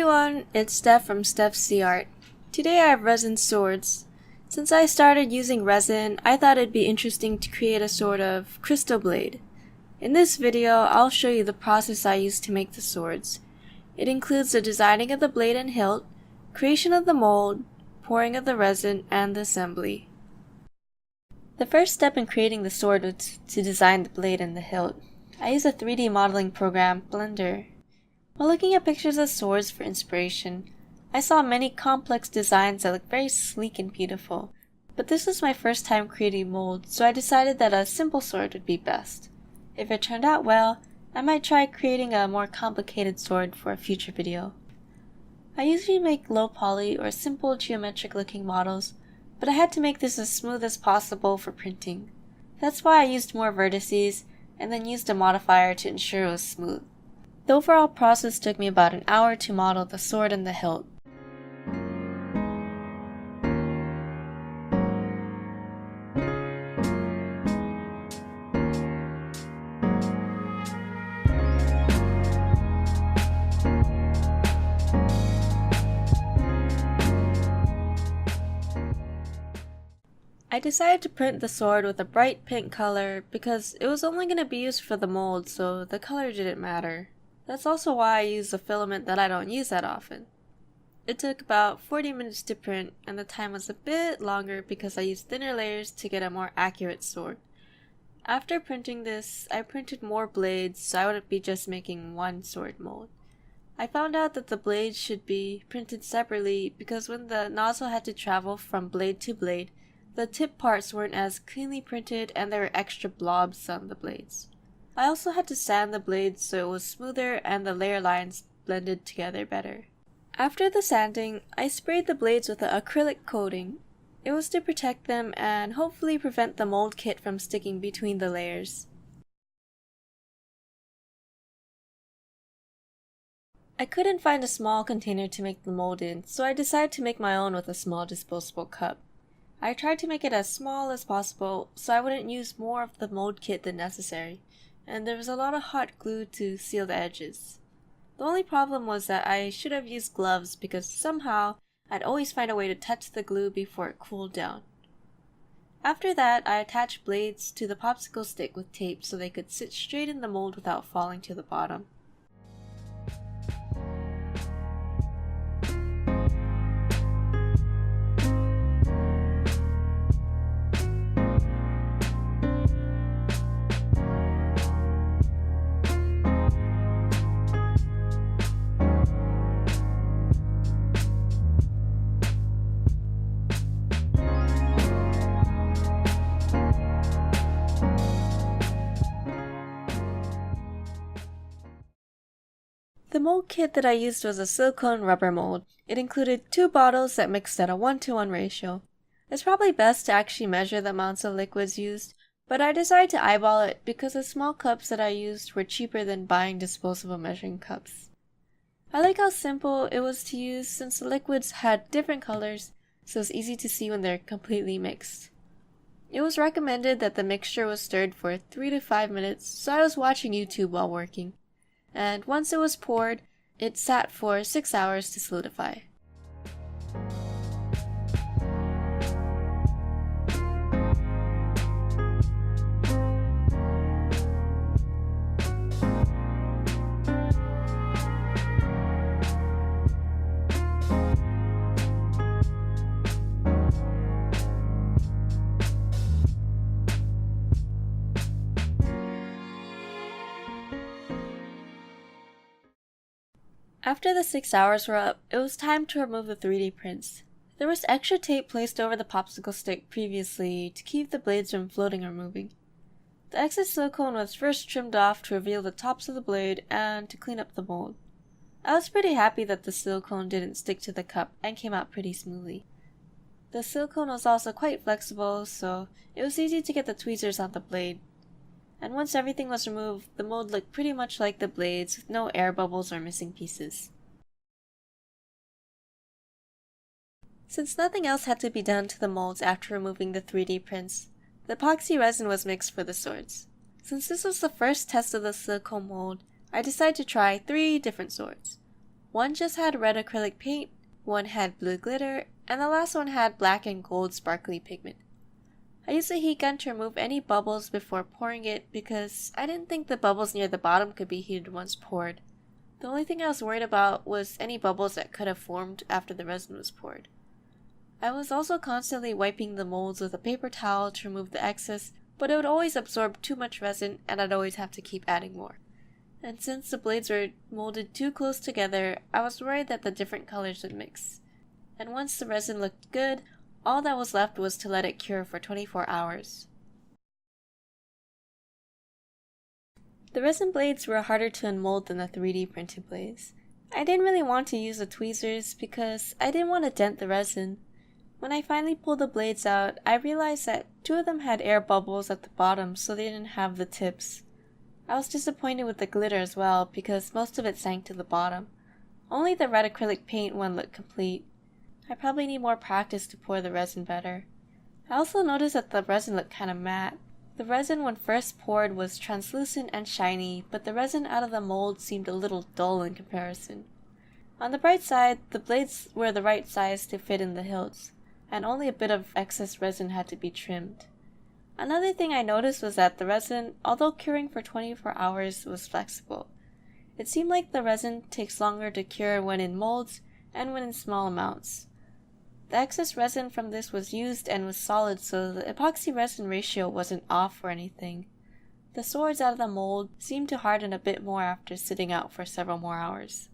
everyone, it's Steph from Steph's Sea Art. Today I have resin swords. Since I started using resin, I thought it'd be interesting to create a sort of crystal blade. In this video, I'll show you the process I used to make the swords. It includes the designing of the blade and hilt, creation of the mold, pouring of the resin, and the assembly. The first step in creating the sword was to design the blade and the hilt. I used a 3D modeling program, Blender. While looking at pictures of swords for inspiration, I saw many complex designs that looked very sleek and beautiful, but this was my first time creating molds, so I decided that a simple sword would be best. If it turned out well, I might try creating a more complicated sword for a future video. I usually make low poly or simple geometric looking models, but I had to make this as smooth as possible for printing. That's why I used more vertices and then used a modifier to ensure it was smooth. The overall process took me about an hour to model the sword and the hilt. I decided to print the sword with a bright pink color because it was only going to be used for the mold, so the color didn't matter. That's also why I used a filament that I don't use that often. It took about 40 minutes to print, and the time was a bit longer because I used thinner layers to get a more accurate sword. After printing this, I printed more blades so I wouldn't be just making one sword mold. I found out that the blades should be printed separately because when the nozzle had to travel from blade to blade, the tip parts weren't as cleanly printed and there were extra blobs on the blades. I also had to sand the blades so it was smoother and the layer lines blended together better. After the sanding, I sprayed the blades with an acrylic coating. It was to protect them and hopefully prevent the mold kit from sticking between the layers. I couldn't find a small container to make the mold in, so I decided to make my own with a small disposable cup. I tried to make it as small as possible so I wouldn't use more of the mold kit than necessary, and there was a lot of hot glue to seal the edges. The only problem was that I should have used gloves because somehow I'd always find a way to touch the glue before it cooled down. After that, I attached blades to the popsicle stick with tape so they could sit straight in the mold without falling to the bottom. The mold kit that I used was a silicone rubber mold. It included 2 bottles that mixed at a 1-to-1 ratio. It's probably best to actually measure the amounts of liquids used, but I decided to eyeball it because the small cups that I used were cheaper than buying disposable measuring cups. I like how simple it was to use since the liquids had different colors, so it's easy to see when they're completely mixed. It was recommended that the mixture was stirred for 3 to 5 minutes, so I was watching YouTube while working. And once it was poured, it sat for 6 hours to solidify. After the 6 hours were up, it was time to remove the 3D prints. There was extra tape placed over the popsicle stick previously to keep the blades from floating or moving. The excess silicone was first trimmed off to reveal the tops of the blade and to clean up the mold. I was pretty happy that the silicone didn't stick to the cup and came out pretty smoothly. The silicone was also quite flexible, so it was easy to get the tweezers on the blade. And once everything was removed, the mold looked pretty much like the blades with no air bubbles or missing pieces. Since nothing else had to be done to the molds after removing the 3D prints, the epoxy resin was mixed for the swords. Since this was the first test of the silicone mold, I decided to try 3 different swords. One just had red acrylic paint, one had blue glitter, and the last one had black and gold sparkly pigment. I used a heat gun to remove any bubbles before pouring it because I didn't think the bubbles near the bottom could be heated once poured. The only thing I was worried about was any bubbles that could have formed after the resin was poured. I was also constantly wiping the molds with a paper towel to remove the excess, but it would always absorb too much resin and I'd always have to keep adding more. And since the blades were molded too close together, I was worried that the different colors would mix. And once the resin looked good, all that was left was to let it cure for 24 hours. The resin blades were harder to unmold than the 3D printed blades. I didn't really want to use the tweezers because I didn't want to dent the resin. When I finally pulled the blades out, I realized that 2 of them had air bubbles at the bottom, so they didn't have the tips. I was disappointed with the glitter as well because most of it sank to the bottom. Only the red acrylic paint one looked complete. I probably need more practice to pour the resin better. I also noticed that the resin looked kind of matte. The resin when first poured was translucent and shiny, but the resin out of the mold seemed a little dull in comparison. On the bright side, the blades were the right size to fit in the hilts, and only a bit of excess resin had to be trimmed. Another thing I noticed was that the resin, although curing for 24 hours, was flexible. It seemed like the resin takes longer to cure when in molds and when in small amounts. The excess resin from this was used and was solid, so the epoxy resin ratio wasn't off or anything. The swords out of the mold seemed to harden a bit more after sitting out for several more hours.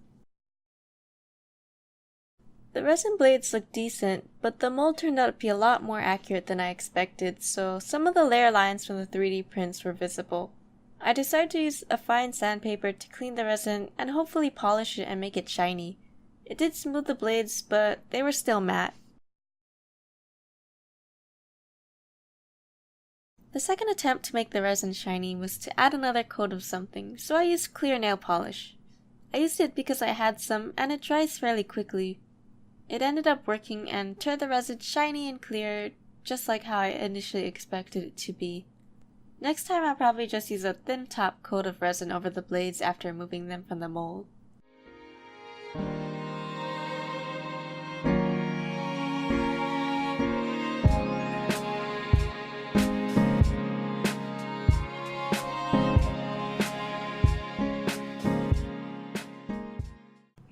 The resin blades looked decent, but the mold turned out to be a lot more accurate than I expected, so some of the layer lines from the 3D prints were visible. I decided to use a fine sandpaper to clean the resin and hopefully polish it and make it shiny. It did smooth the blades, but they were still matte. The second attempt to make the resin shiny was to add another coat of something, so I used clear nail polish. I used it because I had some and it dries fairly quickly. It ended up working and turned the resin shiny and clear, just like how I initially expected it to be. Next time I'll probably just use a thin top coat of resin over the blades after removing them from the mold.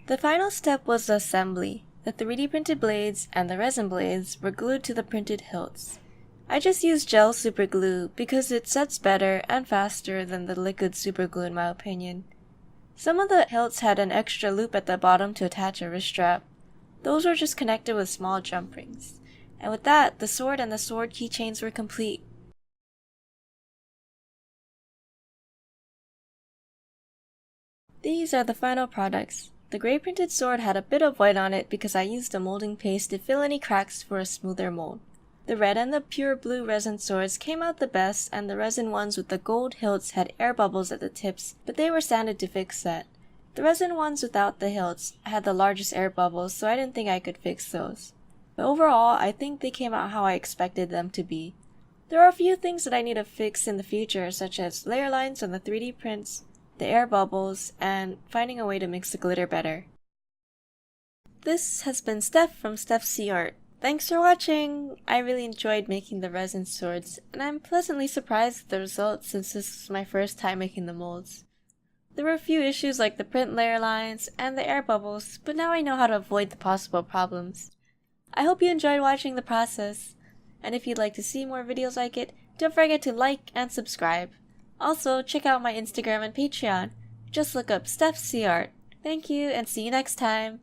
The final step was the assembly. The 3D printed blades and the resin blades were glued to the printed hilts. I just used gel super glue because it sets better and faster than the liquid super glue in my opinion. Some of the hilts had an extra loop at the bottom to attach a wrist strap. Those were just connected with small jump rings. And with that, the sword and the sword keychains were complete. These are the final products. The gray printed sword had a bit of white on it because I used a molding paste to fill any cracks for a smoother mold. The red and the pure blue resin swords came out the best, and the resin ones with the gold hilts had air bubbles at the tips, but they were sanded to fix that. The resin ones without the hilts had the largest air bubbles, so I didn't think I could fix those. But overall, I think they came out how I expected them to be. There are a few things that I need to fix in the future, such as layer lines on the 3D prints, the air bubbles, and finding a way to mix the glitter better. This has been Steph from StephCArt. Thanks for watching! I really enjoyed making the resin swords, and I'm pleasantly surprised with the results since this is my first time making the molds. There were a few issues like the print layer lines and the air bubbles, but now I know how to avoid the possible problems. I hope you enjoyed watching the process, and if you'd like to see more videos like it, don't forget to like and subscribe. Also, check out my Instagram and Patreon. Just look up StephCArt. Thank you, and see you next time!